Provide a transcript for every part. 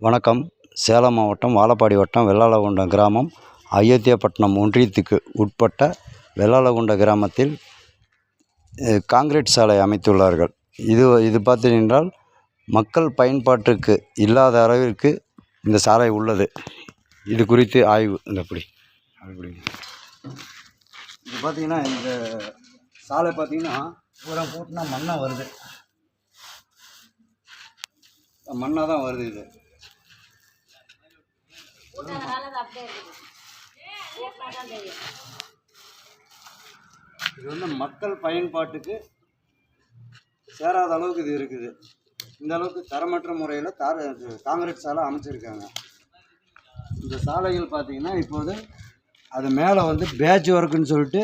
வணக்கம். சேலம் மாவட்டம் வாழப்பாடி வட்டம் வெள்ளாளகுண்டம் கிராமம் அயோத்தியாபட்டினம் ஒன்றியத்துக்கு உட்பட்ட வெள்ளாளகுண்டம் கிராமத்தில் காங்கிரீட் சாலை அமைத்துள்ளார்கள். இது பார்த்தீங்கன்றால் மக்கள் பயன்பாட்டுக்கு இல்லாத அளவிற்கு இந்த சாலை உள்ளது. இது குறித்து ஆய்வு. அப்படி இது பார்த்தீங்கன்னா இந்த சாலை பார்த்தீங்கன்னா பூரா போட்டுனா மண்ணாக வருது, மண்ணாக தான் வருது. இது வந்து மக்கள் பயன்பாட்டுக்கு சேராத அளவுக்கு இது இருக்குது. இந்த அளவுக்கு தரமற்ற முறையில் காங்கிரீட் சாலை அமைச்சிருக்காங்க. இந்த சாலைகள் பார்த்தீங்கன்னா இப்போது அது மேலே வந்து பேட்ச் ஒர்க்குன்னு சொல்லிட்டு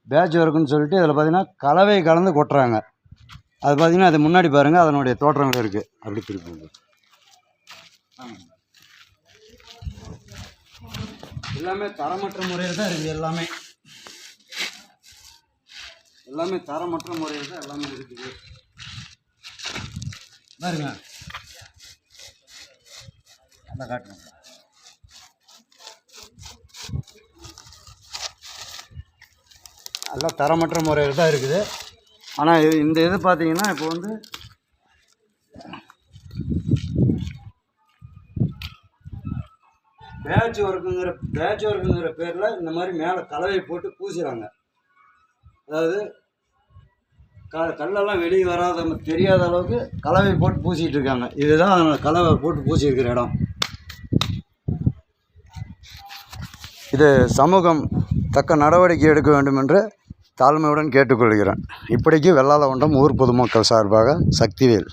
இதில் பார்த்தீங்கன்னா கலவை கலந்து கொட்டுறாங்க. அது பார்த்தீங்கன்னா அது முன்னாடி பாருங்கள், அதனுடைய தோற்றங்கள் இருக்குது. அப்படி திருப்பி எல்லாமே தரமற்ற முறையில் தான் இருக்குது. எல்லாமே தரமற்ற முறையில் தான் எல்லாமே இருக்குது. பாருங்க, அந்த காட்டுங்க. எல்லாம் தரமற்ற முறையில் தான் இருக்குது. ஆனால் இந்த இது பார்த்தீங்கன்னா இப்போ வந்து பேட்ச் ஒர்க்குங்கிற பேரில் இந்த மாதிரி மேலே கலவை போட்டு பூசுகிறாங்க. அதாவது கல்லெல்லாம் வெளியே வராத தெரியாத அளவுக்கு கலவை போட்டு பூசிகிட்டு இருக்காங்க. இதுதான் கலவை போட்டு பூசியிருக்கிற இடம். இது சமூகம் தக்க நடவடிக்கை எடுக்க வேண்டும் என்று தாழ்மையுடன் கேட்டுக்கொள்கிறேன். இப்படிக்கு வெள்ளாளகுண்டம் ஊர் பொதுமக்கள் சார்பாக சக்திவேல்.